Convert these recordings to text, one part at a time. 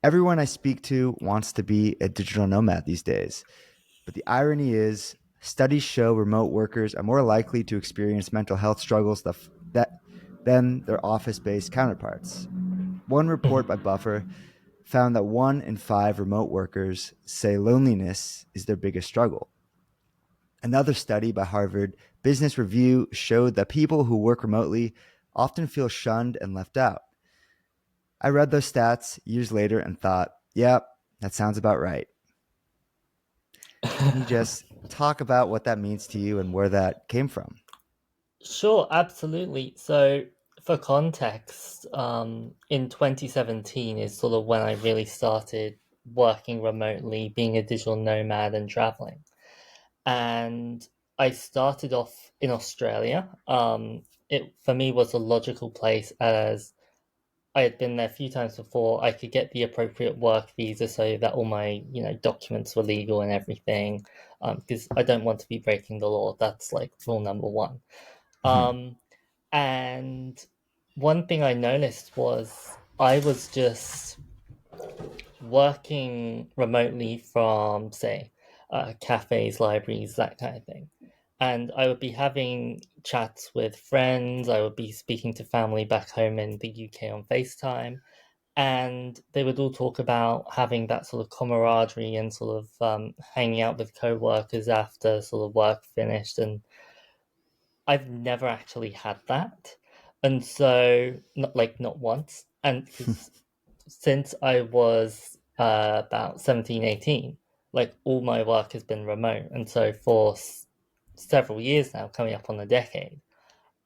Everyone I speak to wants to be a digital nomad these days. But the irony is, studies show remote workers are more likely to experience mental health struggles than their office based counterparts. One report by Buffer found that 1 in 5 remote workers say loneliness is their biggest struggle. Another study by Harvard Business Review showed that people who work remotely often feel shunned and left out. I read those stats years later and thought, yep, that sounds about right. Can you just talk about what that means to you and where that came from? Sure, absolutely. So, for context, in 2017 is sort of when I really started working remotely, being a digital nomad and traveling. And I started off in Australia. It for me was a logical place as I had been there a few times before. I could get the appropriate work visa so that all my documents were legal and everything. Because I don't want to be breaking the law. That's like rule number one. Mhm. Um, and one thing I noticed was I was just working remotely from, say, cafes, libraries, that kind of thing. And I would be having chats with friends. I would be speaking to family back home in the UK on FaceTime. And they would all talk about having that sort of camaraderie and sort of hanging out with co-workers after sort of work finished. And I've never actually had that. And so, not once. And 'cause since I was about 17, 18, like all my work has been remote. And so for several years now, coming up on a decade,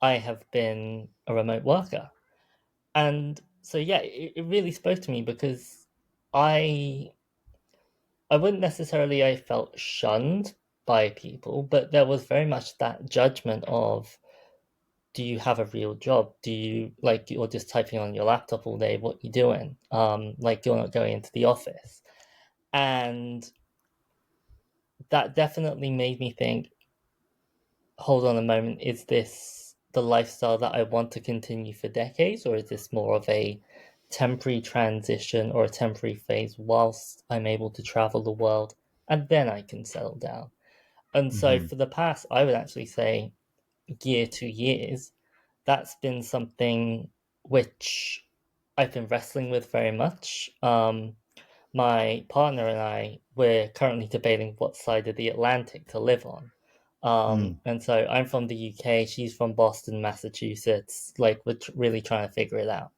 I have been a remote worker. And so, yeah, it really spoke to me because I I wouldn't necessarily I felt shunned by people, but there was very much that judgment of, do you have a real job? Do you like you're just typing on your laptop all day? What you doing? Like you're not going into the office, and that definitely made me think. Hold on a moment. Is this the lifestyle that I want to continue for decades, or is this more of a temporary transition or a temporary phase whilst I'm able to travel the world and then I can settle down? And so Mhm. for the past, I would actually say year, 2 years, that's been something which I've been wrestling with very much. My partner and I, we're currently debating what side of the Atlantic to live on. Mm. And so I'm from the UK, she's from Boston, Massachusetts. Like we're really trying to figure it out.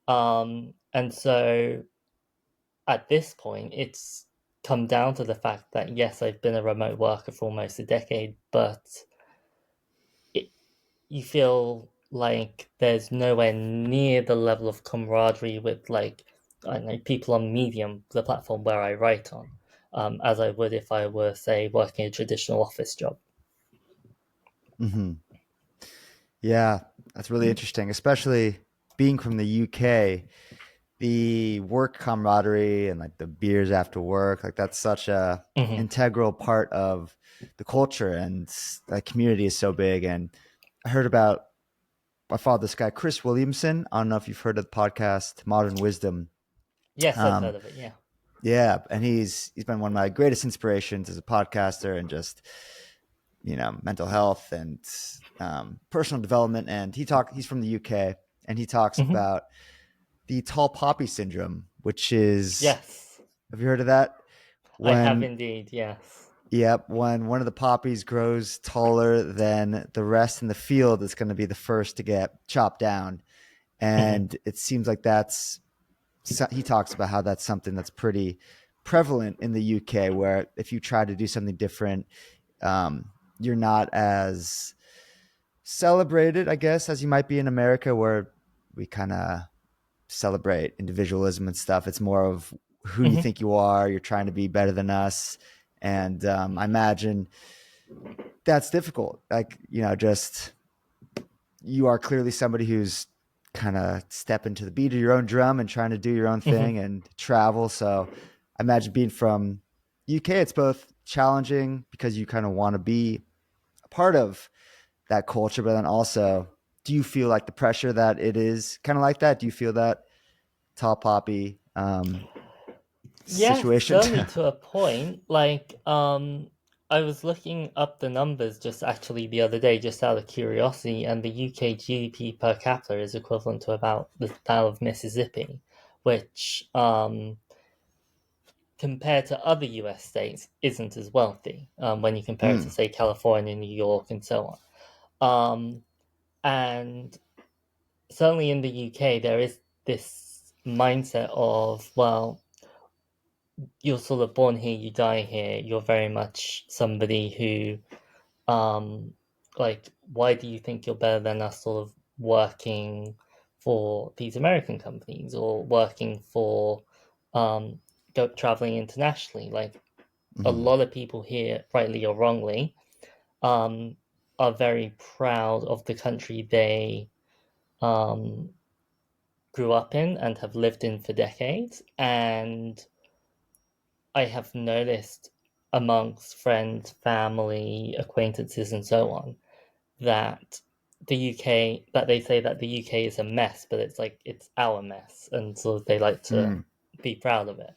And so at this point, it's come down to the fact that yes, I've been a remote worker for almost a decade, but it, you feel like there's nowhere near the level of camaraderie with like I don't know people on Medium, the platform where I write on, as I would if I were say working a traditional office job. Mhm. Yeah, that's really interesting, especially being from the UK. The work camaraderie and like the beers after work, like that's such a Hmm. integral part of the culture, and that community is so big. And I heard about I followed this guy Chris Williamson. I don't know if you've heard of the podcast Modern Wisdom. Yes, I've Um, heard of it. Yeah. yeah, and he's been one of my greatest inspirations as a podcaster and just mental health and personal development. And he's from the UK, and he talks Hmm. about the tall poppy syndrome, which is, Yes, have you heard of that? I have When indeed. Yes. Yep, when one of the poppies grows taller than the rest in the field, it's going to be the first to get chopped down. Hmm. And it seems like he talks about how that's something that's pretty prevalent in the UK, where if you try to do something different, you're not as celebrated, I guess, as you might be in America, where we kind of celebrate individualism and stuff. It's more of who you Hmm. think you are. You're trying to be better than us. And I imagine that's difficult. Like, just you are clearly somebody who's kind of stepping to the beat of your own drum and trying to do your own Hmm. thing and travel. So I imagine being from UK, it's both challenging because you kind of want to be a part of that culture, but then also, do you feel like the pressure that it is kind of like that? Do you feel that tall poppy? Yes, situation? certainly to a point. I was looking up the numbers just actually the other day, just out of curiosity, and the UK GDP per capita is equivalent to about the that of Mississippi, which, compared to other US states, isn't as wealthy, when you compare it to, Mm, say, California, New York, and so on. And certainly in the UK, there is this mindset of, well, you're sort of born here, you die here. You're very much somebody who, like, why do you think you're better than us, sort of working for these American companies or working for, um, traveling internationally? Like, a hmm lot of people here, rightly or wrongly, um, are very proud of the country they, um, grew up in and have lived in for decades. And I have noticed amongst friends, family, acquaintances, and so on that that they say that the UK is a mess, but it's like it's our mess, and so they like to mm, be proud of it.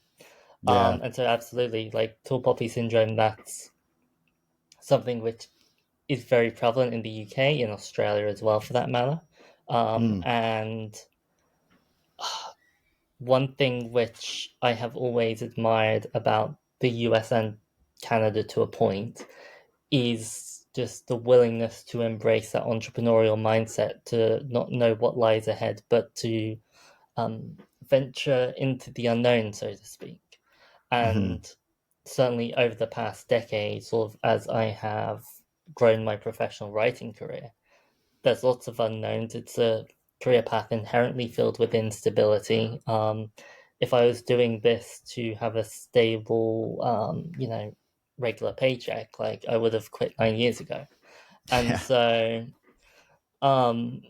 yeah. And so absolutely, like tall poppy syndrome, that's something which is very prevalent in the UK, in Australia as well, for that matter. Mm, And one thing which I have always admired about the US and Canada to a point is just the willingness to embrace that entrepreneurial mindset, to not know what lies ahead, but to, um, venture into the unknown, so to speak. hmm And certainly over the past decade, sort of as I have grown my professional writing career, there's lots of unknowns. It's a career path inherently filled with instability. If I was doing this to have a stable, regular paycheck, like I would have quit 9 years ago. And Yeah. so, um,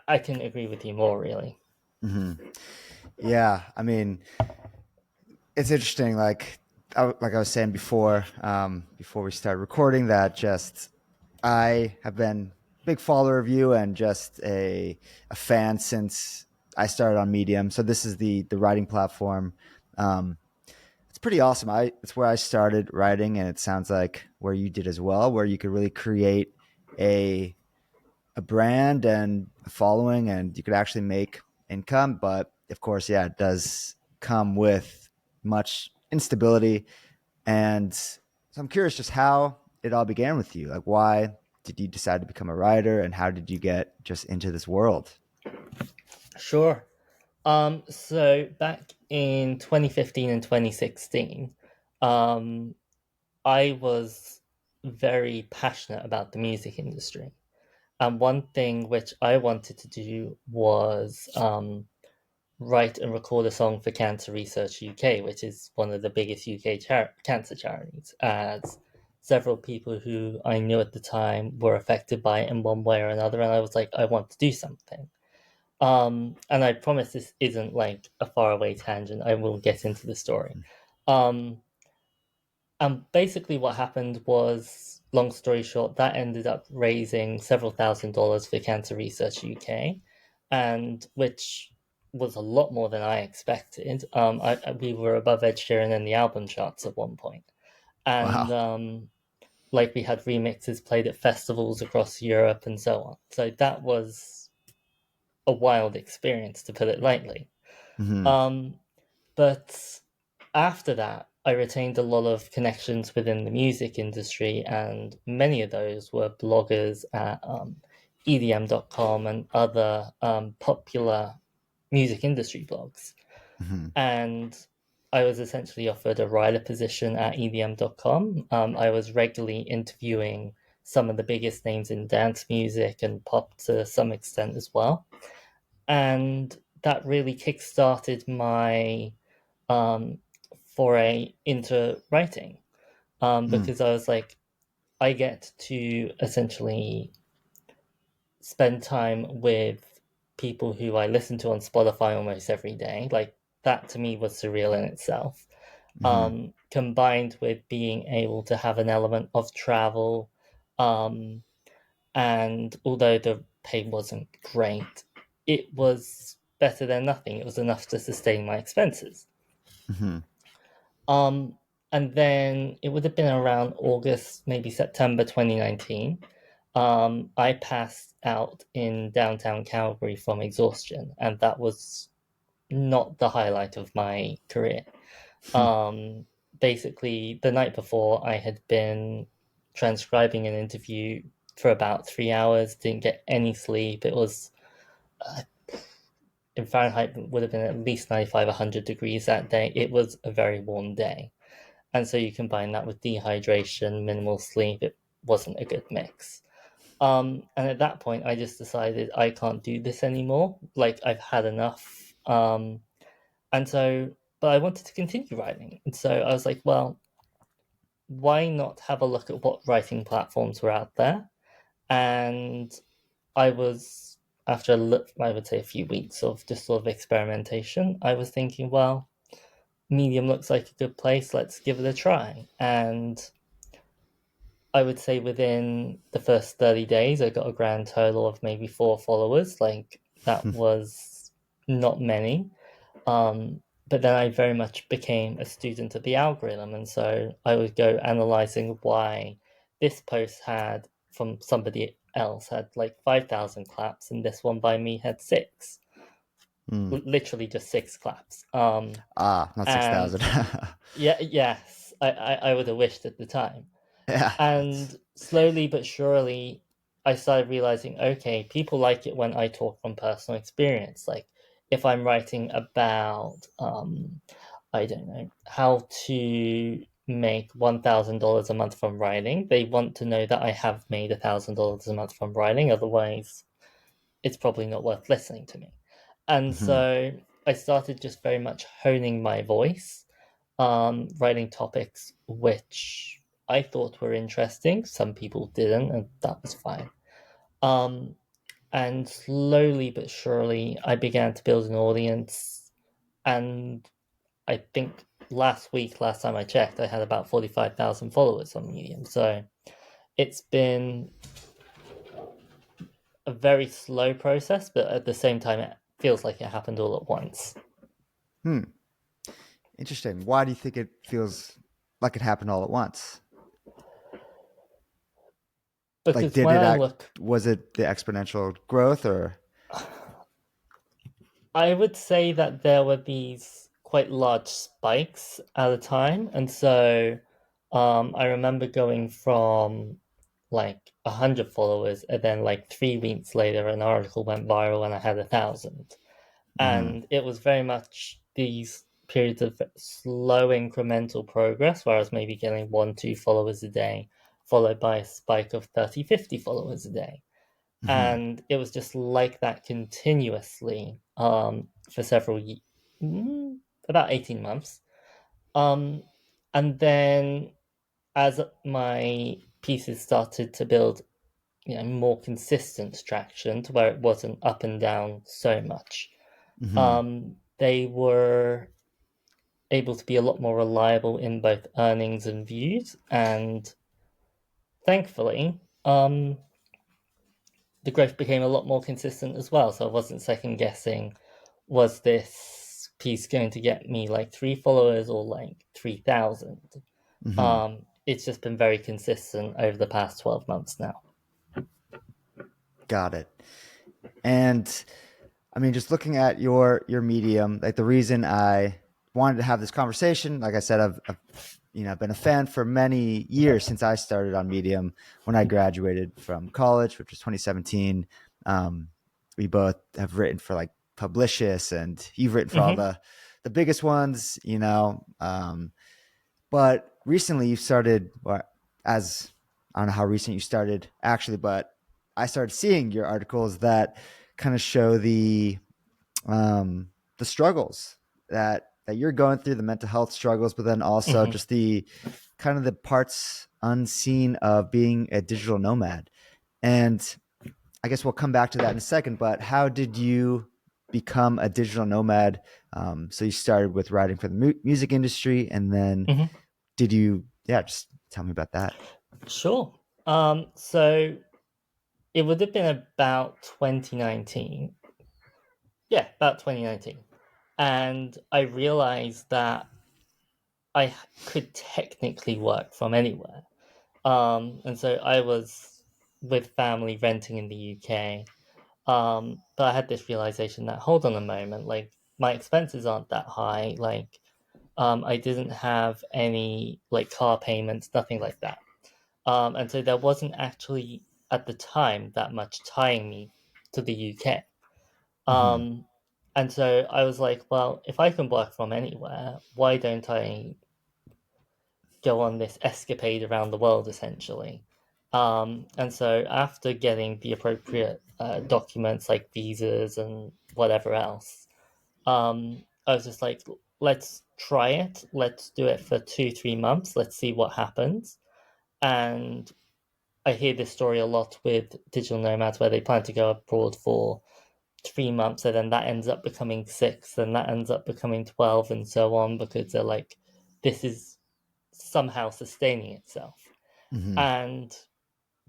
I can agree with you more, really. hmm Yeah. I mean, it's interesting. Like I was saying before, before we started recording, that just I have been a big follower of you and just a fan since I started on Medium. So this is the writing platform. Um, it's pretty awesome. It's where I started writing, and it sounds like where you did as well, where you could really create a a brand and a following, and you could actually make income. But of course, yeah, it does come with much instability. And so I'm curious just how it all began with you. Like, why did you decide to become a writer, and how did you get just into this world? Sure. So back in 2015 and 2016, um, I was very passionate about the music industry. And one thing which I wanted to do was, write and record a song for Cancer Research UK, which is one of the biggest UK cancer charities, as several people who I knew at the time were affected by it in one way or another. And I was like, I want to do something. And I promise this isn't like a faraway tangent. I will get into the story. Um, and basically, what happened was, long story short, that ended up raising several $1,000s for Cancer Research UK, and which was a lot more than I expected. We were above Ed Sheeran in the album charts at one point, and, Wow. like, we had remixes played at festivals across Europe and so on. So that was a wild experience, to put it lightly. hmm Um, but after that, I retained a lot of connections within the music industry, and many of those were bloggers at, EDM.com and other, popular music industry blogs. hmm And I was essentially offered a writer position at EDM.com. I was regularly interviewing some of the biggest names in dance music and pop to some extent as well. And that really kickstarted my, um, foray into writing, mm because I was like, I get to essentially spend time with people who I listen to on Spotify almost every day. Like, that to me was surreal in itself. hmm Combined with being able to have an element of travel, um, and although the pay wasn't great, it was better than nothing. It was enough to sustain my expenses. Hmm. Um, and then it would have been around August, maybe September 2019. I passed out in downtown Calgary from exhaustion, and that was not the highlight of my career. Um, Basically, the night before, I had been transcribing an interview for about 3 hours, didn't get any sleep. It was in Fahrenheit, would have been at least 95, 100 degrees that day. It was a very warm day. And so you combine that with dehydration, minimal sleep, it wasn't a good mix. And at that point, I just decided I can't do this anymore. Like, I've had enough. And so, but I wanted to continue writing. And so I was like, well, why not have a look at what writing platforms were out there? And I was, after I would say a few weeks of just sort of experimentation, I was thinking, well, Medium looks like a good place. Let's give it a try. And I would say within the first 30 days, I got a grand total of maybe 4 followers. Like, that was not many. But then I very much became a student of the algorithm. And so I would go analyzing why this post had, from somebody else, had like 5,000 claps, and this one by me had six. Mm. Literally just six claps. Ah, not And 6,000. yeah, yes, I would have wished at the time. Yeah, And that's. slowly but surely, I started realizing, okay, people like it when I talk from personal experience. Like, if I'm writing about, I don't know, how to make $1,000 a month from writing, they want to know that I have made $1,000 a month from writing. Otherwise, it's probably not worth listening to me. And Mhm. so I started just very much honing my voice, writing topics which I thought were interesting. Some people didn't, and that was fine. Um, and slowly but surely, I began to build an audience. And I think last time I checked, I had about 45,000 followers on Medium. So it's been a very slow process, but at the same time, it feels like it happened all at once. Hmm. Interesting. Why do you think it feels like it happened all at once? Like, Because did when it I act? look, Was it the exponential growth, or? I would say that there were these quite large spikes at a time. And so I remember going from like 100 followers, and then like 3 weeks later, an article went viral and I had 1,000. Hmm. And it was very much these periods of slow incremental progress, where I was maybe getting 1, 2 followers a day, followed by a spike of 30, 50 followers a day. Hmm. And it was just like that continuously for about 18 months. Um, and then as my pieces started to build, more consistent traction to where it wasn't up and down so much, Hmm. they were able to be a lot more reliable in both earnings and views. And thankfully, the growth became a lot more consistent as well. So I wasn't second guessing, was this piece going to get me like 3 followers or like 3,000? Hmm. It's just been very consistent over the past 12 months now. Got it. And I mean, just looking at your medium, like the reason I wanted to have this conversation, like I said, I've been a fan for many years since I started on Medium when I graduated from college, which was 2017. We both have written for like Publicious, and you've written for all Mm-hmm, the biggest ones, but recently you started, or as I don't know how recent you started actually, but I started seeing your articles that kind of show um, the struggles that you're going through, the mental health struggles, but then also mm-hmm, just the kind of the parts unseen of being a digital nomad. And I guess we'll come back to that in a second. But how did you become a digital nomad? So you started with writing for the music industry, and then mm-hmm. did you? Yeah, just tell me about that. Sure. So it would have been about 2019. Yeah, about 2019. And I realized that I could technically work from anywhere. And so I was with family renting in the UK. But I had this realization that, hold on a moment, like my expenses aren't that high. Like, I didn't have any like car payments, nothing like that. And so there wasn't actually at the time that much tying me to the UK. Mm-hmm. Um, and so I was like, well, if I can work from anywhere, why don't I go on this escapade around the world essentially? And so after getting the appropriate documents like visas and whatever else, I was just like, let's try it. Let's do it for 2, 3 months. Let's see what happens. And I hear this story a lot with digital nomads where they plan to go abroad for 3 months and then that ends up becoming six, and that ends up becoming 12, and so on, because they're like, this is somehow sustaining itself. Mm-hmm. And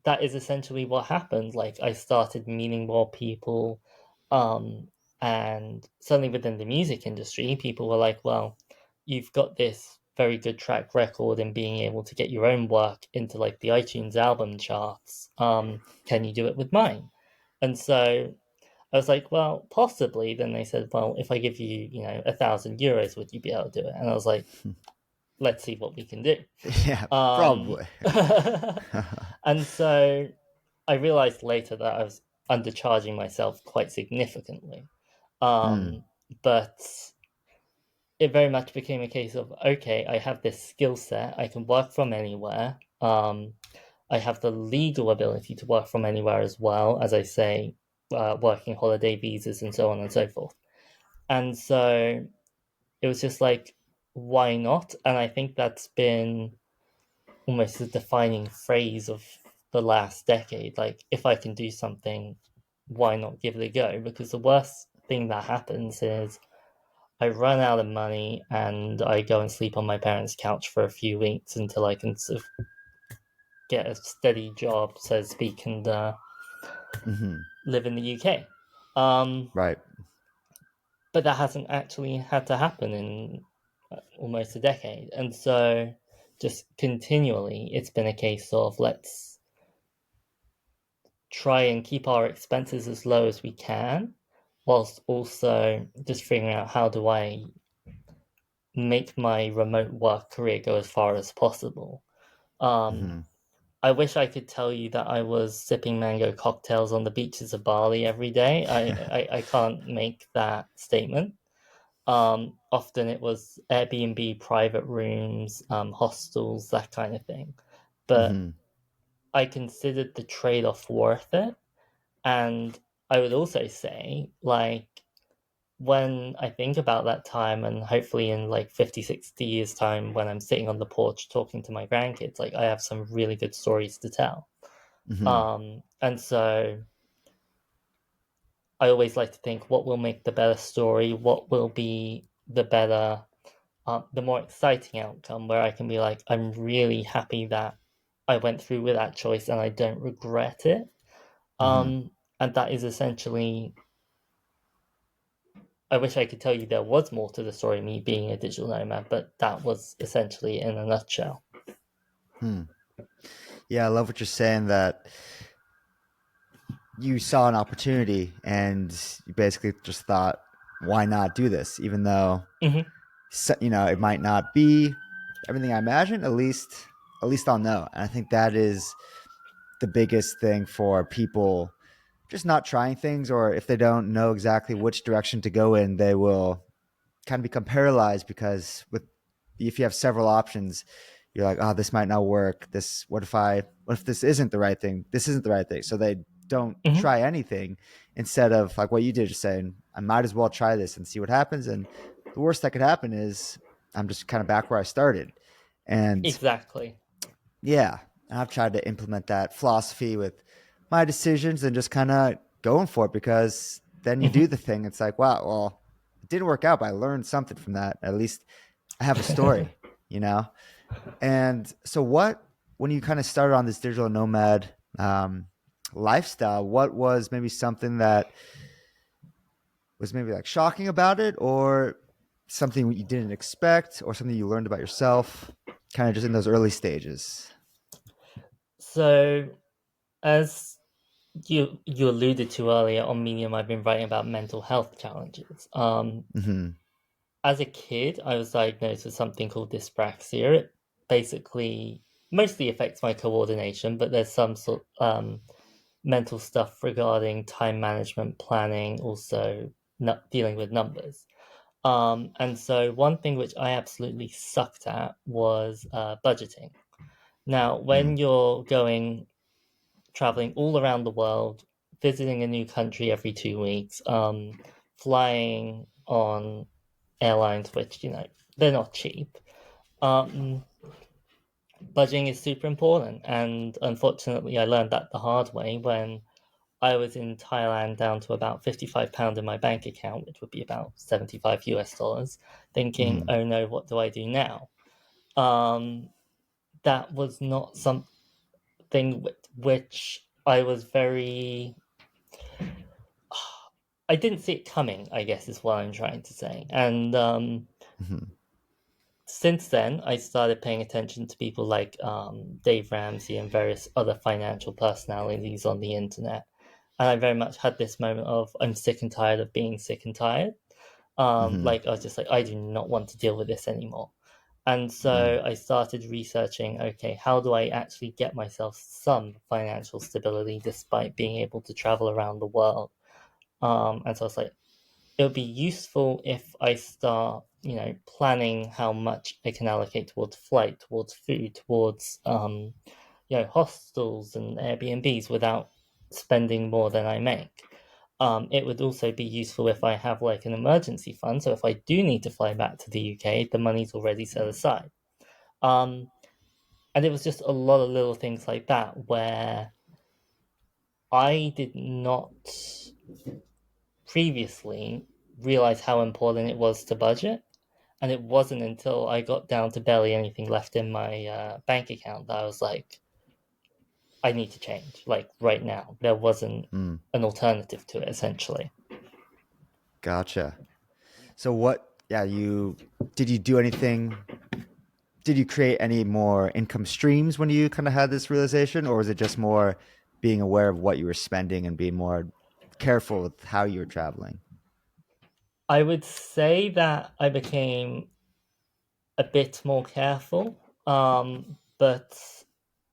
that is essentially what happened. Like I started meeting more people, um, and suddenly within the music industry, people were like, "Well, you've got this very good track record in being able to get your own work into like the iTunes album charts. Can you do it with mine?" And so I was like, "Well, possibly." Then they said, "Well, if I give you, €1,000, would you be able to do it?" And I was like, "Let's see what we can do." Yeah, Um, probably. and so I realized later that I was undercharging myself quite significantly. Mm. Um, but it very much became a case of, okay, I have this skill set, I can work from anywhere. I have the legal ability to work from anywhere as well, as I say, working holiday visas and so on and so forth. And so it was just like, why not? And I think that's been almost the defining phrase of the last decade. Like, if I can do something, why not give it a go? Because the worst thing that happens is I run out of money and I go and sleep on my parents' couch for a few weeks until I can sort of get a steady job, so to speak, and Mm-hmm. live in the UK. Um, Right. but that hasn't actually had to happen in almost a decade. And so just continually, it's been a case of let's try and keep our expenses as low as we can, whilst also just figuring out how do I make my remote work career go as far as possible. Um, Mm-hmm. I wish I could tell you that I was sipping mango cocktails on the beaches of Bali every day. I can't make that statement. Often it was Airbnb, private rooms, hostels, that kind of thing. But Mm-hmm. I considered the trade off worth it. And I would also say, like, when I think about that time, and hopefully in like 50, 60 years' time, when I'm sitting on the porch talking to my grandkids, like, I have some really good stories to tell. Mm-hmm. And so I always like to think, what will make the better story? What will be the better, the more exciting outcome, where I can be like, I'm really happy that I went through with that choice and I don't regret it. Mm-hmm. And that is essentially, I wish I could tell you there was more to the story of me being a digital nomad, but that was essentially in a nutshell. Hmm. Yeah, I love what you're saying that you saw an opportunity and you basically just thought, why not do this? Even though, Hmm. it might not be everything I imagine, at least I'll know. And I think that is the biggest thing for people just not trying things, or if they don't know exactly which direction to go in, they will kind of become paralyzed because if you have several options, you're like, oh, this might not work. What if this isn't the right thing? This isn't the right thing. So they don't Hmm. try anything instead of like what you did, just saying, I might as well try this and see what happens. And the worst that could happen is I'm just kind of back where I started. And Exactly. yeah, and I've tried to implement that philosophy with my decisions and just kind of going for it, because then you do Hmm. the thing. It's like, wow, well, it didn't work out, but I learned something from that. At least I have a story, you know? And so, when you kind of started on this digital nomad lifestyle, what was maybe something that was maybe like shocking about it, or something you didn't expect or something you learned about yourself, kind of just in those early stages? So, as you alluded to earlier on Medium, I've been writing about mental health challenges. Mm-hmm. As a kid, I was diagnosed with something called dyspraxia. It basically mostly affects my coordination, but there's some sort mental stuff regarding time management, planning, also not dealing with numbers. And so one thing which I absolutely sucked at was budgeting. Now, when you're going traveling all around the world, visiting a new country every 2 weeks, flying on airlines, which, they're not cheap. Um, Budgeting is super important. And unfortunately, I learned that the hard way when I was in Thailand down to about £55 in my bank account, which would be about 75 US dollars, thinking, Mm-hmm. oh no, what do I do now? Um, that was not something which I was very. I didn't see it coming, I guess is what I'm trying to say. And Mm-hmm. since then, I started paying attention to people like Dave Ramsey and various other financial personalities on the internet. And I very much had this moment of I'm sick and tired of being sick and tired. Mm-hmm. Like I was just like, I do not want to deal with this anymore. And so I started researching, okay, how do I actually get myself some financial stability despite being able to travel around the world? And so I was like, it would be useful if I start, planning how much I can allocate towards flight, towards food, towards, hostels and Airbnbs without spending more than I make. It would also be useful if I have like an emergency fund. So if I do need to fly back to the UK, the money's already set aside. Um, and it was just a lot of little things like that where I did not previously realize how important it was to budget. And it wasn't until I got down to barely anything left in my bank account that I was like, I need to change. Like right now, there wasn't Mm. an alternative to it, essentially. Gotcha. So what, yeah, did you do anything? Did you create any more income streams when you kind of had this realization, or was it just more being aware of what you were spending and being more careful with how you were traveling? I would say that I became a bit more careful, but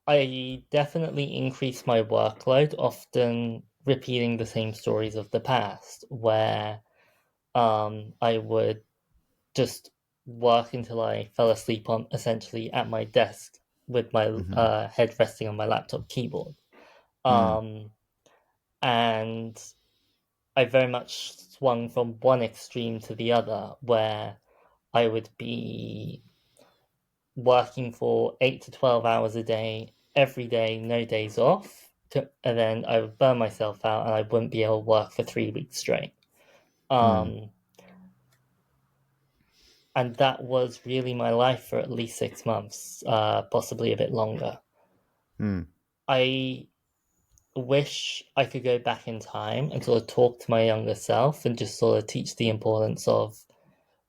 I definitely increased my workload, often repeating the same stories of the past, where I would just work until I fell asleep on essentially at my desk with my Mm-hmm. head resting on my laptop keyboard. Mm. Um, and I very much swung from one extreme to the other, where I would be working for 8 to 12 hours a day, every day, no days off. And then I would burn myself out and I wouldn't be able to work for 3 weeks straight. Mm. Um, and that was really my life for at least 6 months, possibly a bit longer. Mm. I wish I could go back in time and sort of talk to my younger self and just sort of teach the importance of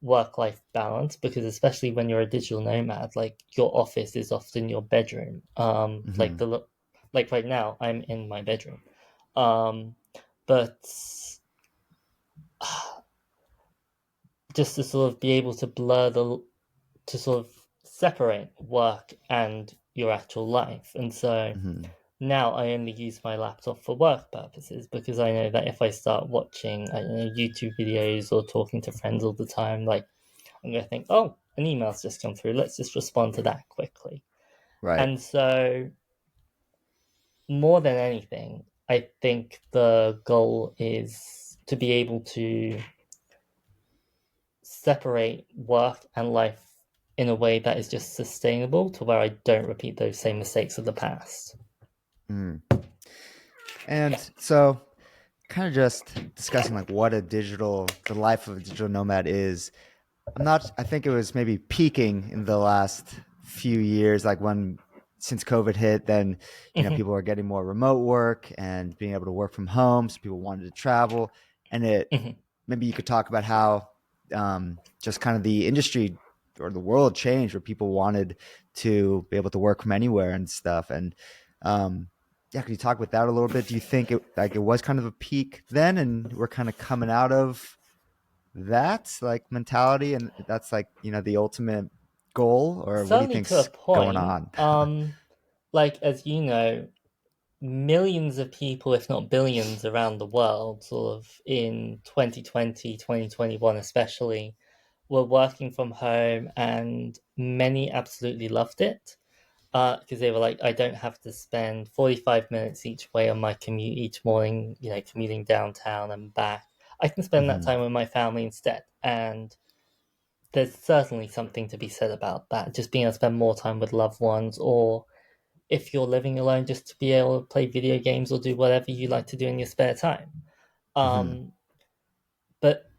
work-life balance, because especially when you're a digital nomad, like your office is often your bedroom. Mm-hmm. Like right now I'm in my bedroom. um but just to sort of be able to to sort of separate work and your actual life. And so Mm-hmm. now I only use my laptop for work purposes, because I know that if I start watching, I don't know, YouTube videos or talking to friends all the time, like I'm going to think, oh, an email's just come through. Let's just respond to that quickly. Right. And so, more than anything, I think the goal is to be able to separate work and life in a way that is just sustainable to where I don't repeat those same mistakes of the past. Mm. And so, kind of just discussing like what the life of a digital nomad is. I think it was maybe peaking in the last few years, like since COVID hit, then, Mm-hmm, people are getting more remote work and being able to work from home. So people wanted to travel. And mm-hmm. maybe you could talk about how just kind of the industry or the world changed where people wanted to be able to work from anywhere and stuff. And yeah, could you talk about that a little bit? Do you think it was kind of a peak then, and we're kind of coming out of that like mentality, and that's like the ultimate goal, or what do you Certainly to a think's going point. on? Like as you know, millions of people, if not billions, around the world, sort of in 2020, 2021 especially, were working from home, and many absolutely loved it. Because they were like, I don't have to spend 45 minutes each way on my commute each morning, commuting downtown and back. I can spend that Hmm. time with my family instead. And there's certainly something to be said about that. Just being able to spend more time with loved ones, or if you're living alone, just to be able to play video games or do whatever you like to do in your spare time. Hmm. Um, but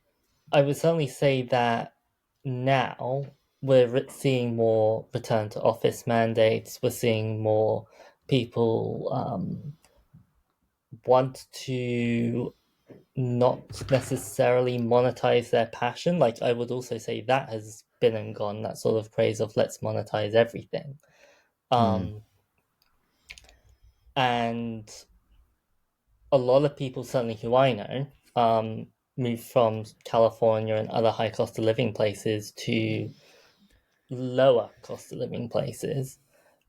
I would certainly say that now we're seeing more return to office mandates. We're seeing more people want to not necessarily monetize their passion. Like I would also say that has been and gone. That sort of craze of let's monetize everything. Hmm. Um, and a lot of people, certainly who I know, move from California and other high cost of living places to lower cost of living places,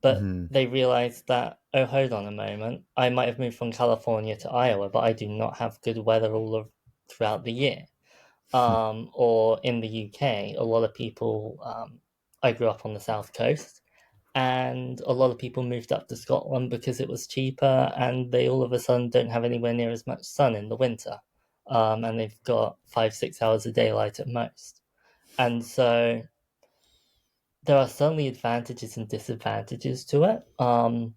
but Hmm. they realized that, oh, hold on a moment, I might have moved from California to Iowa, but I do not have good weather all of throughout the year. Or in the UK, a lot of people, I grew up on the south coast, and a lot of people moved up to Scotland because it was cheaper, and they all of a sudden don't have anywhere near as much sun in the winter. And they've got 5, 6 hours of daylight at most. And so there are certainly advantages and disadvantages to it. A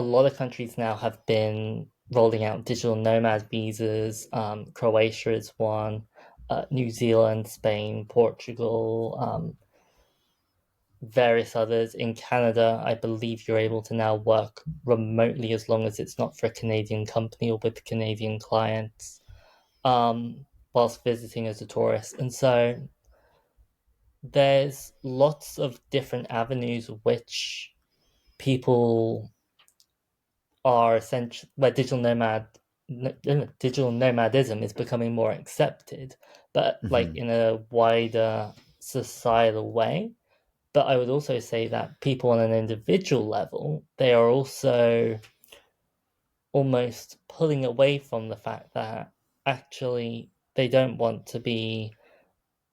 lot of countries now have been rolling out digital nomad visas. Croatia is one, New Zealand, Spain, Portugal, various others. In Canada, I believe you're able to now work remotely as long as it's not for a Canadian company or with Canadian clients, whilst visiting as a tourist. And so there's lots of different avenues which people are essential where digital nomadism is becoming more accepted, but like Hmm. in a wider societal way. But I would also say that people on an individual level, they are also almost pulling away from the fact that actually they don't want to be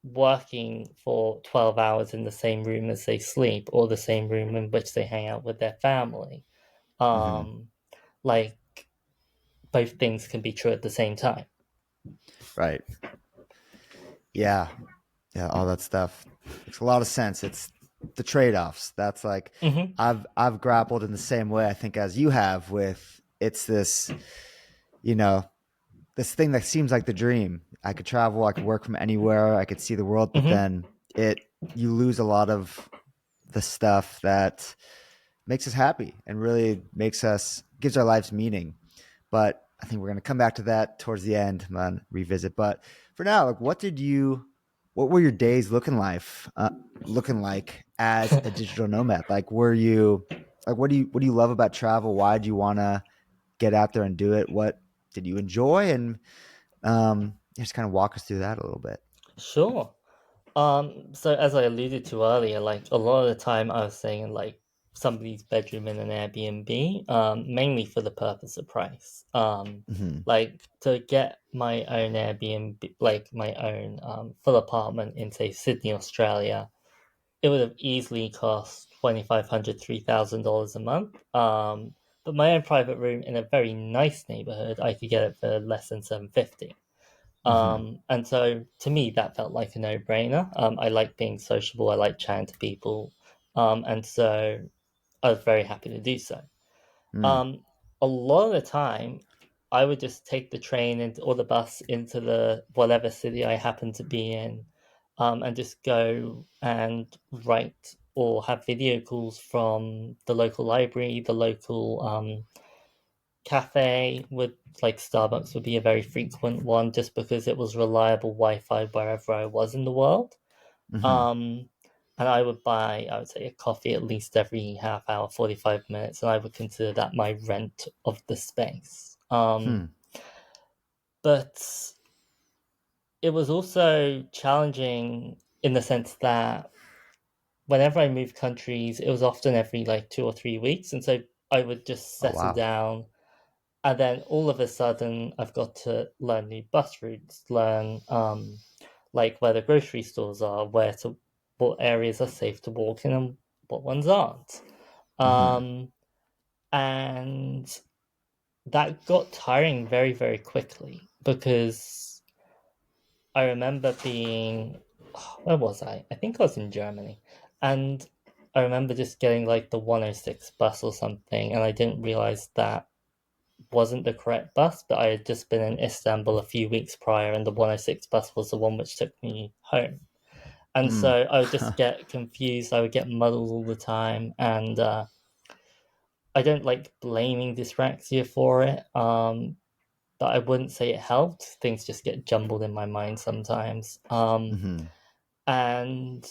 working for 12 hours in the same room as they sleep, or the same room in which they hang out with their family. Hmm. Um, like both things can be true at the same time. Right. Yeah. Yeah. All that stuff makes a lot of sense. It's the trade-offs. That's like Hmm. I've grappled in the same way I think as you have with it's this, you know, this thing that seems like the dream. I could travel, I could work from anywhere, I could see the world, but Hmm. then it you lose a lot of the stuff that makes us happy and really makes us gives our lives meaning. But I think we're going to come back to that towards the end, man, revisit. But for now, like, what were your days looking like as a digital nomad? Like, were you, like, what do you love about travel? Why do you want to get out there and do it? What did you enjoy? And just kind of walk us through that a little bit. Sure. So as I alluded to earlier, like a lot of the time I was staying in like somebody's bedroom in an Airbnb, mainly for the purpose of price. Hmm. Like to get my own Airbnb, like my own full apartment in say Sydney, Australia, it would have easily cost $2,500, $3,000 a month. But my own private room in a very nice neighborhood, I could get it for less than 750. Hmm. And so to me, that felt like a no-brainer. I like being sociable. I like chatting to people. And so I was very happy to do so. Mm. Um, a lot of the time, I would just take the train or the bus into the whatever city I happen to be in, and just go and write or have video calls from the local library, the local cafe would like Starbucks would be a very frequent one just because it was reliable Wi-Fi wherever I was in the world. Hmm. Um, and I would buy, I would say, a coffee at least every half hour, 45 minutes, and I would consider that my rent of the space. Hmm. But it was also challenging in the sense that whenever I moved countries, it was often every like 2 or 3 weeks. And so I would just Oh, settle wow. down. And then all of a sudden, I've got to learn new bus routes, learn like where the grocery stores are, what areas are safe to walk in and what ones aren't. Hmm. Um, and that got tiring very, very quickly because I remember being, where was I? I think I was in Germany. And I remember just getting like the 106 bus or something, and I didn't realize that wasn't the correct bus, but I had just been in Istanbul a few weeks prior, and the 106 bus was the one which took me home. And Hmm. so I would just get confused, I would get muddled all the time, and I don't like blaming dyspraxia for it, but I wouldn't say it helped. Things just get jumbled in my mind sometimes. Hmm. And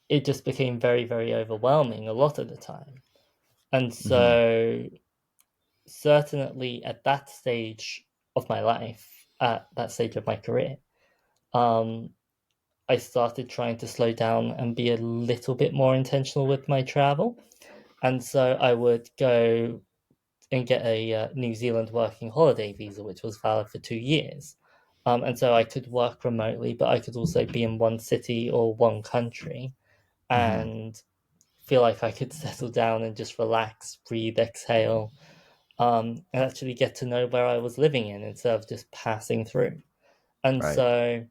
it just became very, very overwhelming a lot of the time. And Hmm. so, certainly at that stage of my life, at that stage of my career, um, I started trying to slow down and be a little bit more intentional with my travel. And so I would go and get a New Zealand working holiday visa, which was valid for 2 years. And so I could work remotely, but I could also be in one city or one country Hmm. and feel like I could settle down and just relax, breathe, exhale, and actually get to know where I was living in instead of just passing through. And Right. so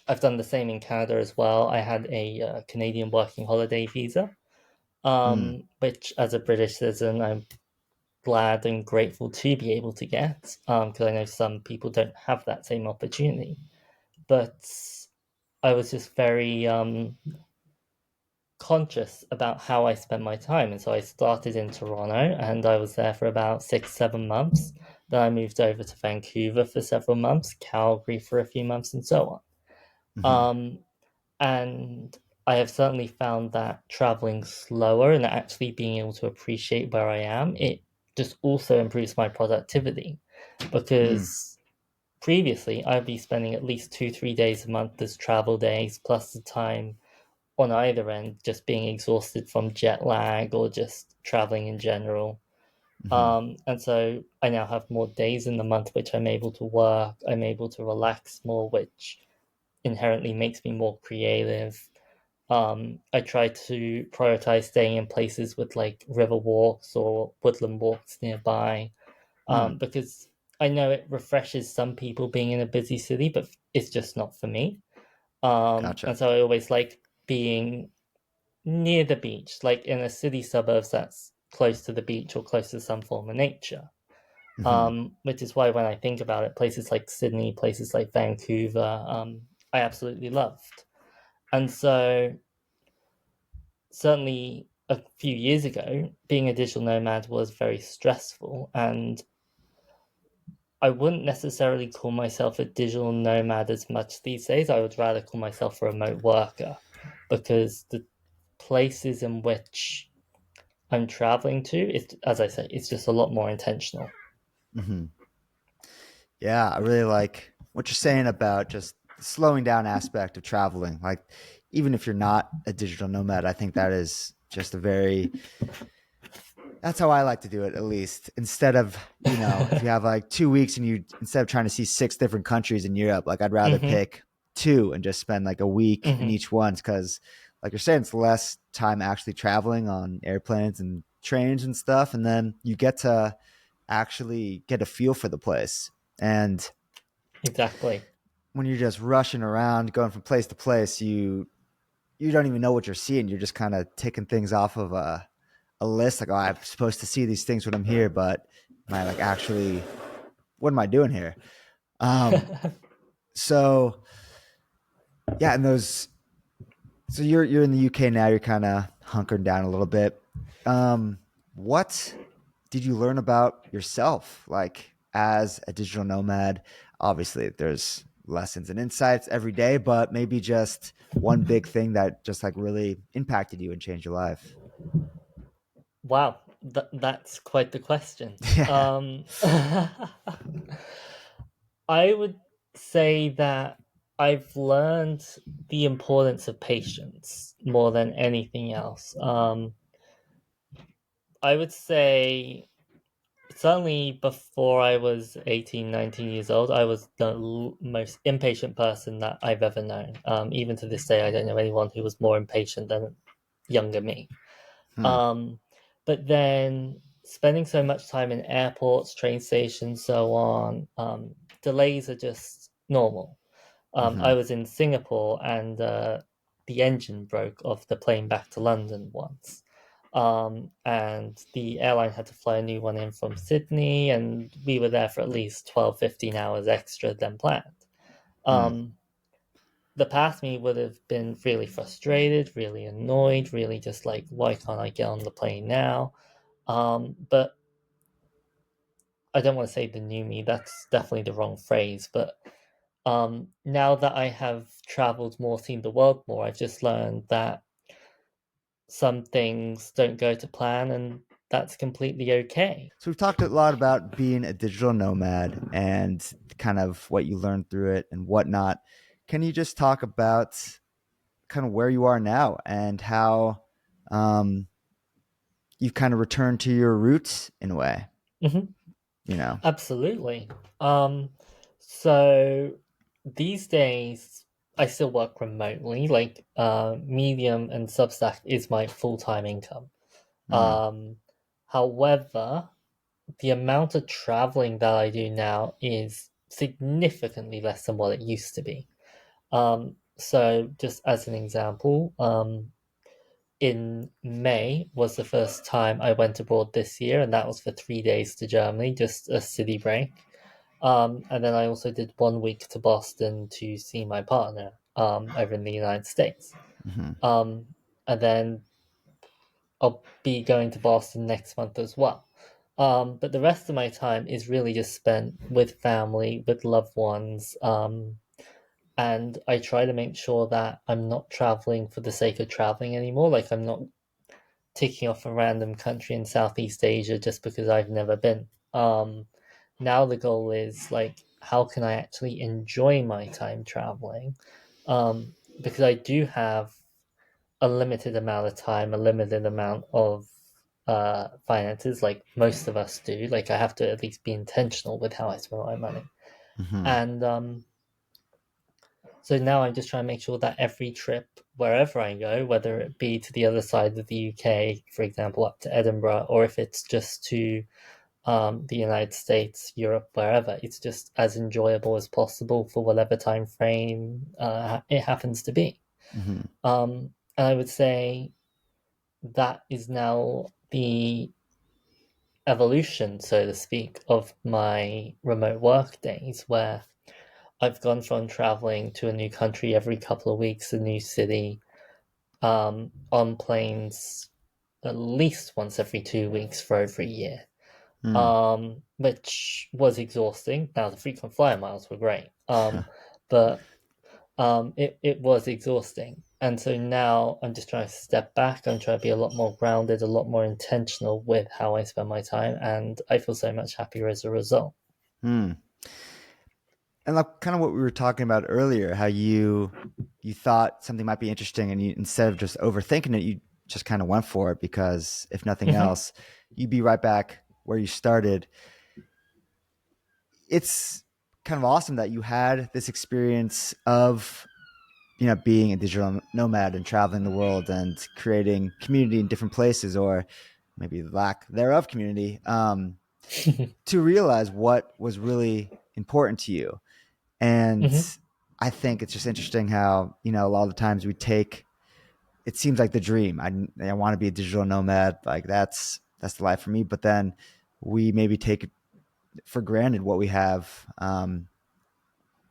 I've done the same in Canada as well. I had a Canadian working holiday visa, Mm. which as a British citizen, I'm glad and grateful to be able to get because I know some people don't have that same opportunity. But I was just very conscious about how I spent my time. And so I started in Toronto and I was there for about 6, 7 months. Then I moved over to Vancouver for several months, Calgary for a few months, and so on. Hmm. And I have certainly found that traveling slower and actually being able to appreciate where I am, it just also improves my productivity Mm. because previously I'd be spending at least 2, 3 days a month as travel days, plus the time on either end just being exhausted from jet lag or just traveling in general. Hmm. And so I now have more days in the month which I'm able to work, I'm able to relax more, which inherently makes me more creative. I try to prioritize staying in places with like river walks or woodland walks nearby Mm. because I know it refreshes some people being in a busy city, but it's just not for me. And Gotcha. so I always like being near the beach, like in a city suburbs that's close to the beach or close to some form of nature. Hmm. Which is why when I think about it, places like Sydney, places like Vancouver, I absolutely loved. And so, certainly a few years ago, being a digital nomad was very stressful. And I wouldn't necessarily call myself a digital nomad as much these days. I would rather call myself a remote worker because the places in which I'm traveling to, as I say, it's just a lot more intentional. Hmm. Yeah, I really like what you're saying about just the slowing down aspect of traveling. Like, even if you're not a digital nomad, I think that is just a very, that's how I like to do it, at least. Instead of, if you have like 2 weeks and instead of trying to see six different countries in Europe, like I'd rather Mm-hmm. pick two and just spend like a week in Mm-hmm. each one. Cause like you're saying, it's less time actually traveling on airplanes and trains and stuff. And then you get to actually get a feel for the place. And Exactly. when you're just rushing around, going from place to place, you don't even know what you're seeing. You're just kind of taking things off of a list. Like, oh, I'm supposed to see these things when I'm here, but am I like actually? What am I doing here? Um, so yeah, and those. So you're in the UK now. You're kind of hunkering down a little bit. What? did you learn about yourself, like as a digital nomad? Obviously, there's lessons and insights every day, but maybe just one big thing that just like really impacted you and changed your life. Wow, that's quite the question. Yeah. I would say that I've learned the importance of patience more than anything else. I would say certainly before I was 18, 19 years old, I was the most impatient person that I've ever known. Even to this day, I don't know anyone who was more impatient than younger me. Hmm. Um, but then spending so much time in airports, train stations, so on, delays are just normal. Hmm. I was in Singapore and the engine broke of the plane back to London once. And the airline had to fly a new one in from Sydney, and we were there for at least 12, 15 hours extra than planned. Hmm. Um, the past me would have been really frustrated, really annoyed, really just like, why can't I get on the plane now? But I don't want to say the new me, that's definitely the wrong phrase. But now that I have traveled more, seen the world more, I've just learned that some things don't go to plan, and that's completely okay. So we've talked a lot about being a digital nomad and kind of what you learned through it and whatnot. Can you just talk about kind of where you are now and how um, you've kind of returned to your roots in a way, Hmm. you know? Absolutely. Um, so these days, I still work remotely. Like, Medium and Substack is my full-time income. Mm, Um, However, the amount of traveling that I do now is significantly less than what it used to be. So just as an example, in May was the first time I went abroad this year, and that was for 3 days to Germany, just a city break. And then I also did 1 week to Boston to see my partner over in the United States. hmm. Um, and then I'll be going to Boston next month as well. But the rest of my time is really just spent with family, with loved ones, and I try to make sure that I'm not traveling for the sake of traveling anymore. Like, I'm not ticking off a random country in Southeast Asia just because I've never been. Now the goal is like, how can I actually enjoy my time traveling? Because I do have a limited amount of time, a limited amount of finances, like most of us do. Like, I have to at least be intentional with how I spend my money. Hmm. And so now I'm just trying to make sure that every trip, wherever I go, whether it be to the other side of the UK, for example, up to Edinburgh, or if it's just to the United States, Europe, wherever, it's just as enjoyable as possible for whatever time frame it happens to be. Hmm. And I would say that is now the evolution, so to speak, of my remote work days, where I've gone from traveling to a new country every couple of weeks, a new city, on planes at least once every 2 weeks for over a year, Mm. which was exhausting. Now, the frequent flyer miles were great, but it was exhausting. And so now I'm just trying to step back. I'm trying to be a lot more grounded, a lot more intentional with how I spend my time. And I feel so much happier as a result. Mm. And like kind of what we were talking about earlier, how you thought something might be interesting, and you instead of just overthinking it, you just kind of went for it because if nothing Hmm. else, you'd be right back where you started. It's kind of awesome that you had this experience of being a digital nomad and traveling the world and creating community in different places, or maybe lack thereof community, to realize what was really important to you. And Hmm. I think it's just interesting how a lot of the times we take it seems like the dream. I want to be a digital nomad, like that's the life for me, but then we maybe take for granted what we have,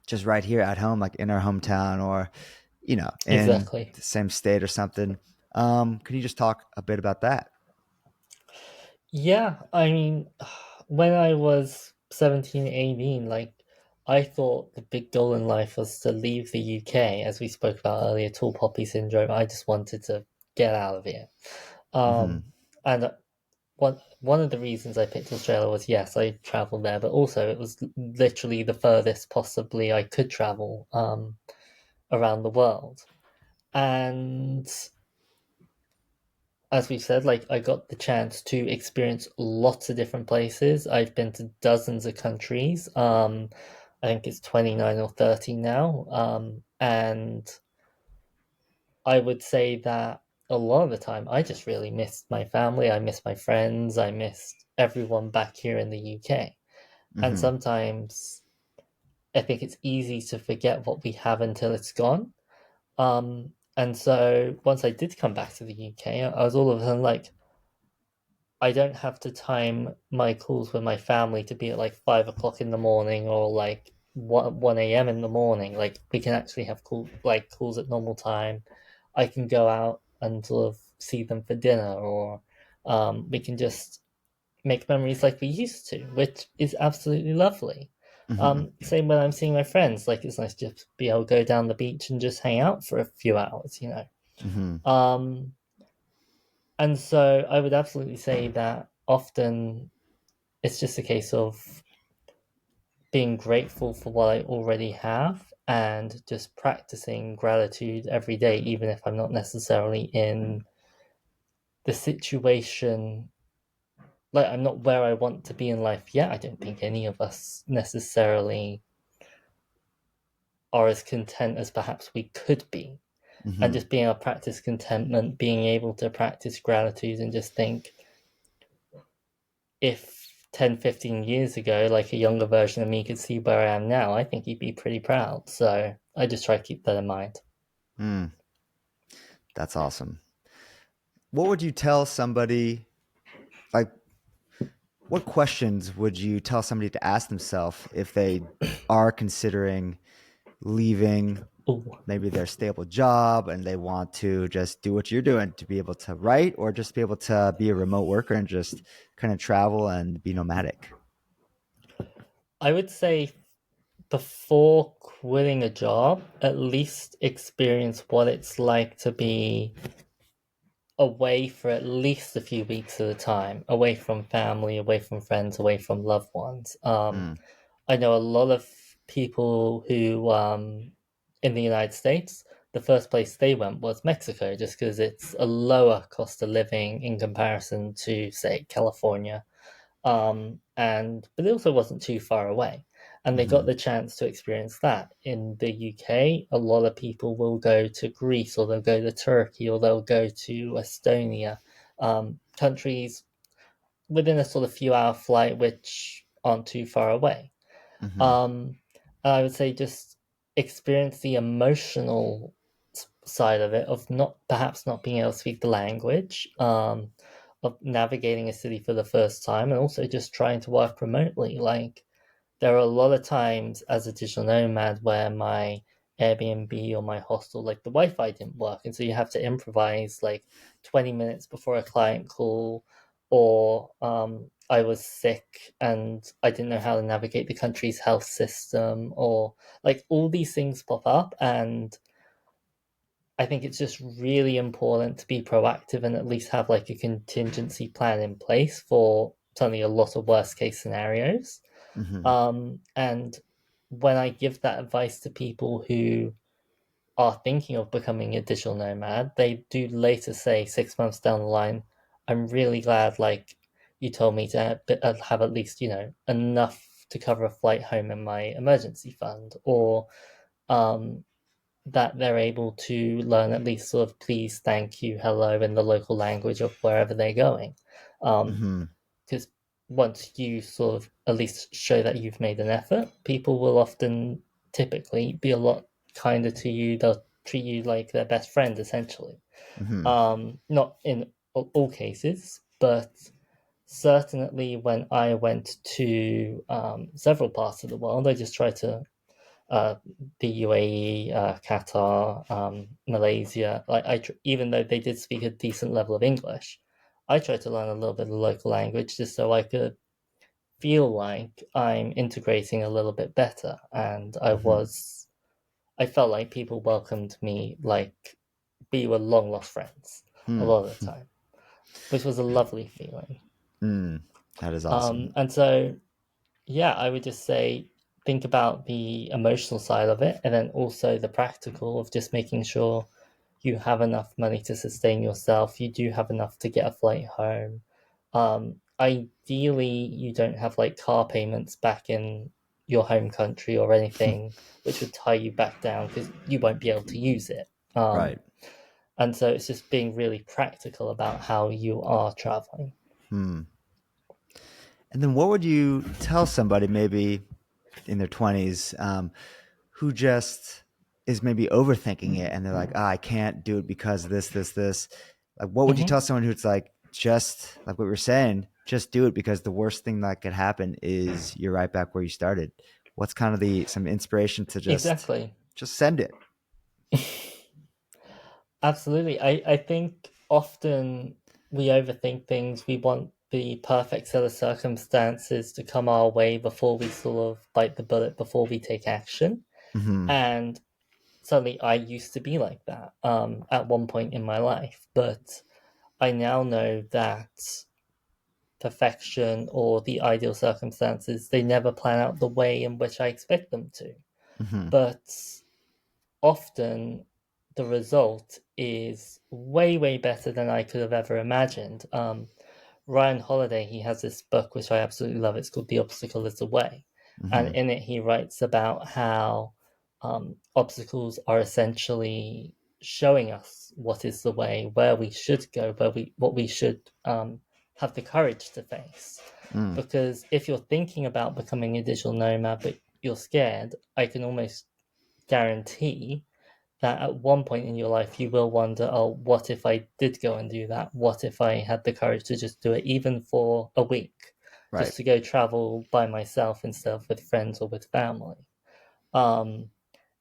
just right here at home, like in our hometown, or in Exactly. the same state or something. Could you just talk a bit about that? Yeah, I mean, when I was 17, 18, like, I thought the big goal in life was to leave the UK, as we spoke about earlier, tall poppy syndrome. I just wanted to get out of here. Hmm. And one of the reasons I picked Australia was, yes, I traveled there, but also it was literally the furthest possibly I could travel around the world. And as we said, like I got the chance to experience lots of different places. I've been to dozens of countries. I think it's 29 or 30 now. And I would say that a lot of the time I just really missed my family. I missed my friends. I missed everyone back here in the UK. And Hmm. sometimes I think it's easy to forget what we have until it's gone. And so once I did come back to the UK, I was all of a sudden like, I don't have to time my calls with my family to be at like 5 o'clock in the morning or like 1 a.m. in the morning. Like we can actually have calls at normal time. I can go out and sort of see them for dinner, or we can just make memories like we used to, which is absolutely lovely. Hmm. Same when I'm seeing my friends. Like it's nice to just be able to go down the beach and just hang out for a few hours, you know. Hmm. Um, and so I would absolutely say that often it's just a case of being grateful for what I already have and just practicing gratitude every day, even if I'm not necessarily in the situation, like I'm not where I want to be in life yet. I don't think any of us necessarily are as content as perhaps we could be. And Hmm. just being able to practice contentment, being able to practice gratitude and just think, if 10, 15 years ago, like a younger version of me could see where I am now, I think he'd be pretty proud. So I just try to keep that in mind. Mm, that's awesome. What would you tell somebody, like, what questions would you tell somebody to ask themselves if they are considering leaving Ooh. maybe their stable job and they want to just do what you're doing to be able to write or just be able to be a remote worker and just kind of travel and be nomadic? I would say before quitting a job, at least experience what it's like to be away for at least a few weeks at a time, away from family, away from friends, away from loved ones. Mm, I know a lot of people who, in the United States, the first place they went was Mexico, just because it's a lower cost of living in comparison to, say, California. And but it also wasn't too far away, and they got hmm. the chance to experience that. In the UK, a lot of people will go to Greece, or they'll go to Turkey, or they'll go to Estonia, countries within a sort of few-hour flight, which aren't too far away. Hmm. Um, and I would say just experience the emotional side of it, of not perhaps not being able to speak the language, of navigating a city for the first time, and also just trying to work remotely. Like there are a lot of times as a digital nomad where my Airbnb or my hostel, like the Wi-Fi didn't work, and so you have to improvise like 20 minutes before a client call, or I was sick and I didn't know how to navigate the country's health system, or like all these things pop up, and I think it's just really important to be proactive and at least have like a contingency plan in place for certainly a lot of worst case scenarios. Hmm. And when I give that advice to people who are thinking of becoming a digital nomad, they do later say 6 months down the line, I'm really glad like you told me to have at least, enough to cover a flight home in my emergency fund, or um, that they're able to learn at least sort of please, thank you, hello in the local language of wherever they're going. Um, Hmm. because once you sort of at least show that you've made an effort, people will often typically be a lot kinder to you. They'll treat you like their best friend, essentially. Hmm. Not in all cases, but certainly when I went to several parts of the world, I just tried to uh, the UAE, Qatar, Malaysia. Like even though they did speak a decent level of English, I tried to learn a little bit of the local language just so I could feel like I'm integrating a little bit better. And Hmm. I felt like people welcomed me like we were long lost friends a Hmm. lot of the time, which was a lovely feeling. Mm, that is awesome. And so, yeah, I would just say think about the emotional side of it and then also the practical of just making sure you have enough money to sustain yourself. You do have enough to get a flight home. Ideally, you don't have like car payments back in your home country or anything, which would tie you back down because you won't be able to use it. Right. And so it's just being really practical about how you are traveling. Hmm. And then what would you tell somebody maybe in their 20s who just is maybe overthinking it and they're like, I can't do it because of this. Like, what would you Hmm. tell someone who's like, just like what we are saying, just do it because the worst thing that could happen is you're right back where you started. What's kind of some inspiration to Exactly. just send it? Absolutely. I think often we overthink things. We want the perfect set of circumstances to come our way before we sort of bite the bullet, before we take action. Hmm. And certainly I used to be like that at one point in my life. But I now know that perfection or the ideal circumstances, they never plan out the way in which I expect them to. Hmm. But often the result is way, way better than I could have ever imagined. Ryan Holiday, he has this book which I absolutely love. It's called The Obstacle is the Way. And Hmm. in it, he writes about how obstacles are essentially showing us what is the way, where we should go, what we should have the courage to face. Mm. Because if you're thinking about becoming a digital nomad, but you're scared, I can almost guarantee that at one point in your life you will wonder, oh, what if I did go and do that? What if I had the courage to just do it, even for a week, Right. just to go travel by myself instead of with friends or with family? Um,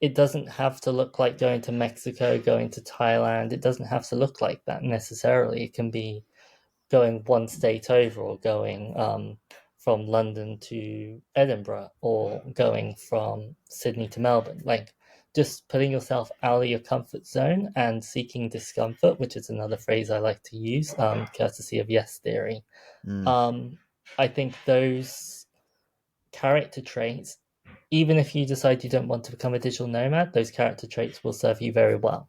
it doesn't have to look like going to Mexico, going to Thailand. It doesn't have to look like that necessarily. It can be going one state over or going from London to Edinburgh or going from Sydney to Melbourne. Like just putting yourself out of your comfort zone and seeking discomfort, which is another phrase I like to use, courtesy of Yes Theory. Mm. Um, I think those character traits, even if you decide you don't want to become a digital nomad, those character traits will serve you very well.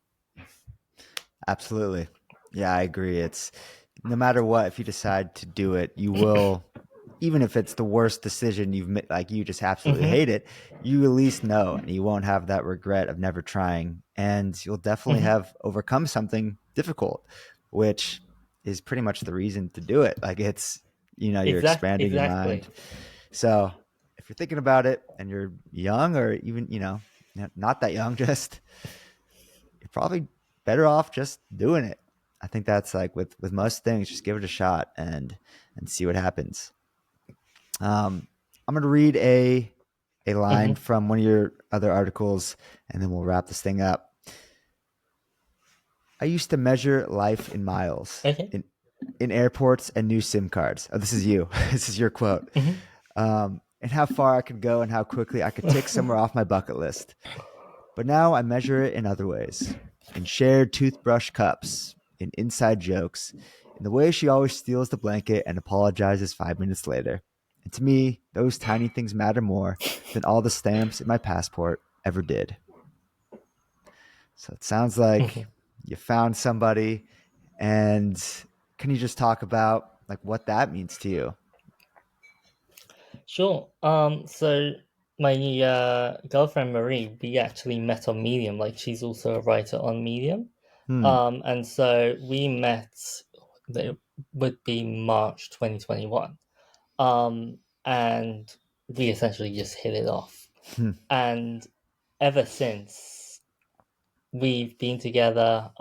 Absolutely. Yeah, I agree. It's no matter what, if you decide to do it, you will, even if it's the worst decision you've made, like you just absolutely Hmm. hate it, you at least know and you won't have that regret of never trying. And you'll definitely Hmm. have overcome something difficult, which is pretty much the reason to do it. Like you're expanding your Exactly. mind. So if you're thinking about it and you're young or even, not that young, just you're probably better off just doing it. I think that's like with most things, just give it a shot and see what happens. I'm gonna read a line Hmm. from one of your other articles, and then we'll wrap this thing up. I used to measure life in miles, Okay. in airports and new SIM cards. Oh, this is you. This is your quote. Hmm. And how far I could go and how quickly I could tick somewhere off my bucket list. But now I measure it in other ways, in shared toothbrush cups, in inside jokes, in the way she always steals the blanket and apologizes 5 minutes later. And to me, those tiny things matter more than all the stamps in my passport ever did. So it sounds like you found somebody. And can you just talk about like what that means to you? Sure. So my girlfriend Marie, we actually met on Medium. Like she's also a writer on Medium. Hmm. And so we met. It would be March 2021. And we essentially just hit it off. Hmm. And ever since we've been together,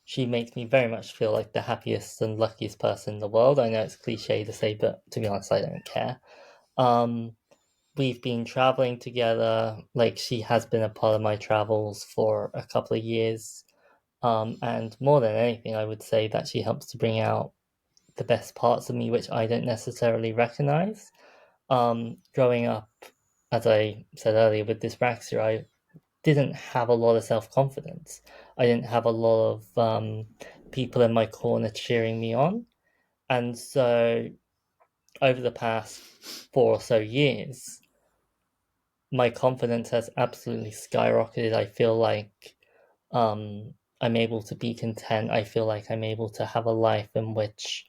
she makes me very much feel like the happiest and luckiest person in the world. I know it's cliche to say, but to be honest, I don't care. Um, we've been traveling together. Like she has been a part of my travels for a couple of years. And more than anything, I would say that she helps to bring out the best parts of me, which I don't necessarily recognize. Growing up, as I said earlier, with dyspraxia, I didn't have a lot of self confidence. I didn't have a lot of people in my corner cheering me on. And so, over the past 4 or so years, my confidence has absolutely skyrocketed. I feel like I'm able to be content. I feel like I'm able to have a life in which,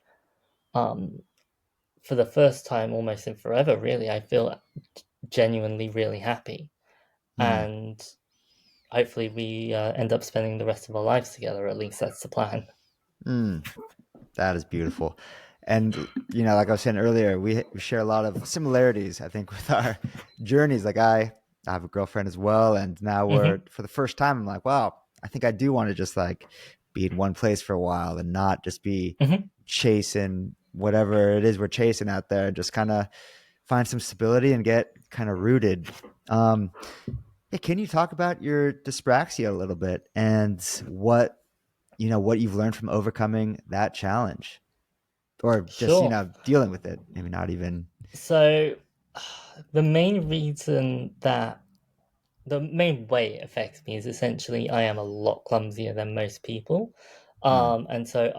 um, for the first time almost in forever, really, I feel genuinely really happy. Hmm. And hopefully, we end up spending the rest of our lives together. At least that's the plan. Hmm. That is beautiful. And, like I was saying earlier, we share a lot of similarities, I think, with our journeys. Like I have a girlfriend as well. And now Hmm. for the first time, I'm like, wow, I think I do want to just like be in one place for a while and not just be Hmm. chasing whatever it is we're chasing out there. Just kind of find some stability and get kind of rooted. Um, yeah, can you talk about your dyspraxia a little bit and what you've learned from overcoming that challenge? Or just Sure. dealing with it, maybe not even. So, the main reason that the main way it affects me is essentially I am a lot clumsier than most people. Hmm. And so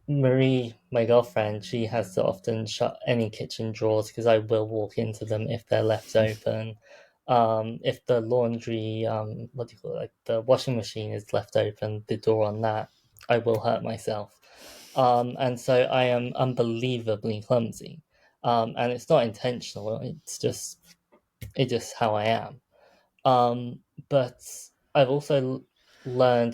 Marie, my girlfriend, she has to often shut any kitchen drawers because I will walk into them if they're left open. If the laundry, what do you call it, like the washing machine is left open, the door on that, I will hurt myself. And so I am unbelievably clumsy. And it's not intentional. It's just how I am. Um, but I've also learned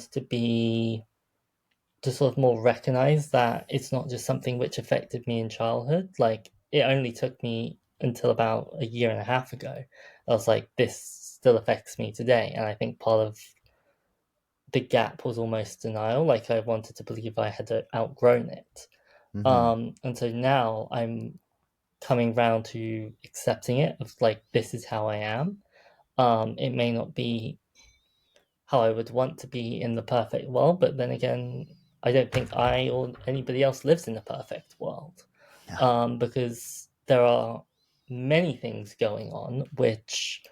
to sort of more recognize that it's not just something which affected me in childhood. Like it only took me until about a year and a half ago. I was like, this still affects me today. And I think part of the gap was almost denial. Like I wanted to believe I had outgrown it. Hmm. And so now I'm coming round to accepting it of like, this is how I am. It may not be how I would want to be in the perfect world. But then again, I don't think I or anybody else lives in a perfect world, Yeah. because there are many things going on which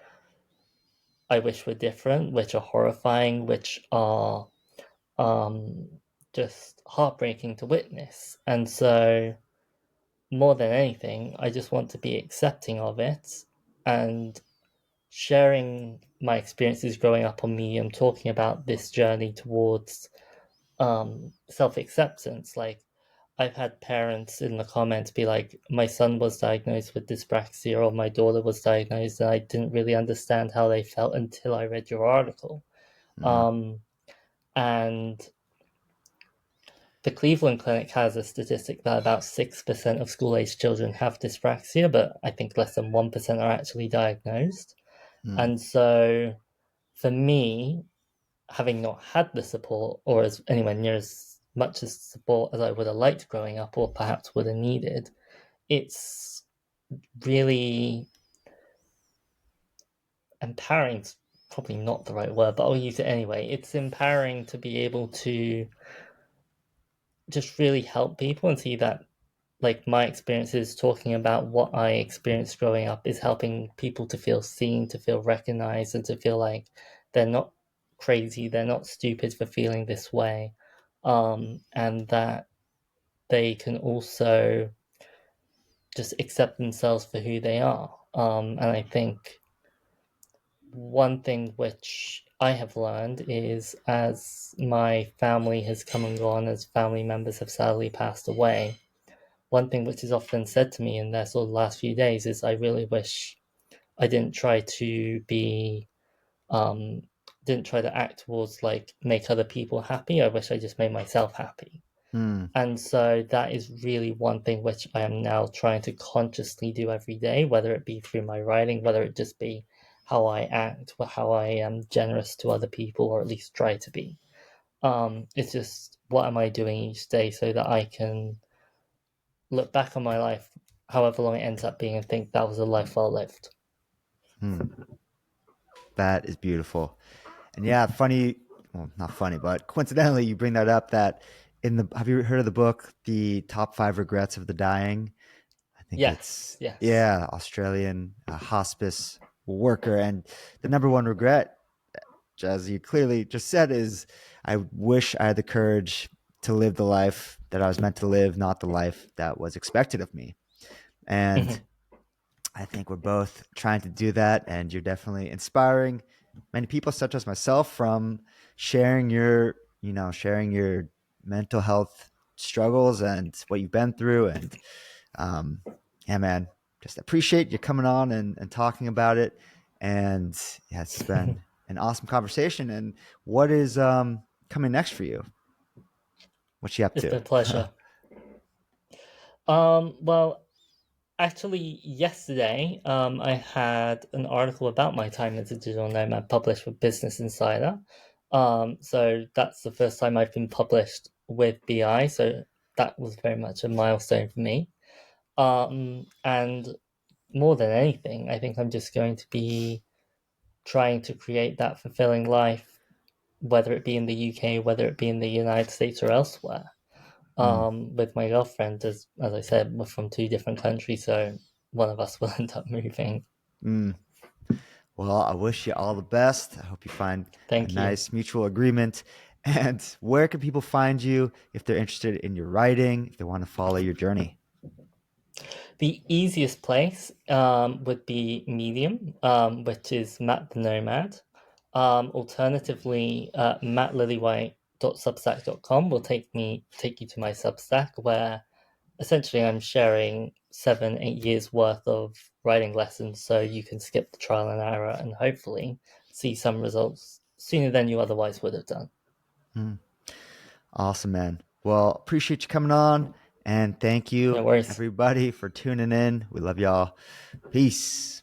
I wish were different, which are horrifying, which are just heartbreaking to witness. And so, more than anything, I just want to be accepting of it and sharing my experiences growing up on Medium, talking about this journey towards self acceptance. Like I've had parents in the comments be like, my son was diagnosed with dyspraxia or my daughter was diagnosed, and I didn't really understand how they felt until I read your article. Mm. Um, and the Cleveland Clinic has a statistic that about 6% of school age children have dyspraxia, but I think less than 1% are actually diagnosed. Mm. And so for me, having not had the support or as anywhere near as much as support as I would have liked growing up or perhaps would have needed, it's really empowering. Probably not the right word, but I'll use it anyway. It's empowering to be able to just really help people and see that, like, my experiences talking about what I experienced growing up is helping people to feel seen, to feel recognized, and to feel like they're not crazy, they're not stupid for feeling this way, and that they can also just accept themselves for who they are. And I think one thing which I have learned is as my family has come and gone, as family members have sadly passed away, one thing which is often said to me in their sort of last few days is I really wish I um, didn't try to act towards like make other people happy. I wish I just made myself happy. Mm. And so that is really one thing which I am now trying to consciously do every day, whether it be through my writing, whether it just be how I act, or how I am generous to other people, or at least try to be. It's just what am I doing each day so that I can look back on my life, however long it ends up being, and think that was a life well lived. Mm. That is beautiful. And yeah, funny. well, not funny, but coincidentally, you bring that up. That in the have you heard of the book, The Top Five Regrets of the Dying? I think Yes, it's yes. yeah, Australian hospice worker, and the number one regret, as you clearly just said, is I wish I had the courage to live the life that I was meant to live, not the life that was expected of me. And Mhm. I think we're both trying to do that, and you're definitely inspiring many people, such as myself, from sharing your, sharing your mental health struggles and what you've been through. And um, yeah, man, just appreciate you coming on and talking about it. And yeah, it's been an awesome conversation. And what is coming next for you? What you up It's been to? a pleasure. Well, actually, yesterday, I had an article about my time as a digital nomad published with Business Insider. So that's the first time I've been published with BI. So that was very much a milestone for me. And more than anything, I think I'm just going to be trying to create that fulfilling life, whether it be in the UK, whether it be in the United States or elsewhere. Mm, With my girlfriend, as I said, we're from two different countries, so one of us will end up moving. mm. Well, I wish you all the best. I hope you find a Thank you. nice mutual agreement. And where can people find you if they're interested in your writing, if they want to follow your journey? The easiest place would be Medium, which is Matt the Nomad. Alternatively, mattlillywhite.substack.com will take you to my Substack, where essentially I'm sharing 7, 8 years worth of writing lessons, so you can skip the trial and error and hopefully see some results sooner than you otherwise would have done. Mm, awesome, man. Well, appreciate you coming on. And thank No you, worries. everybody, for tuning in. We love y'all. Peace.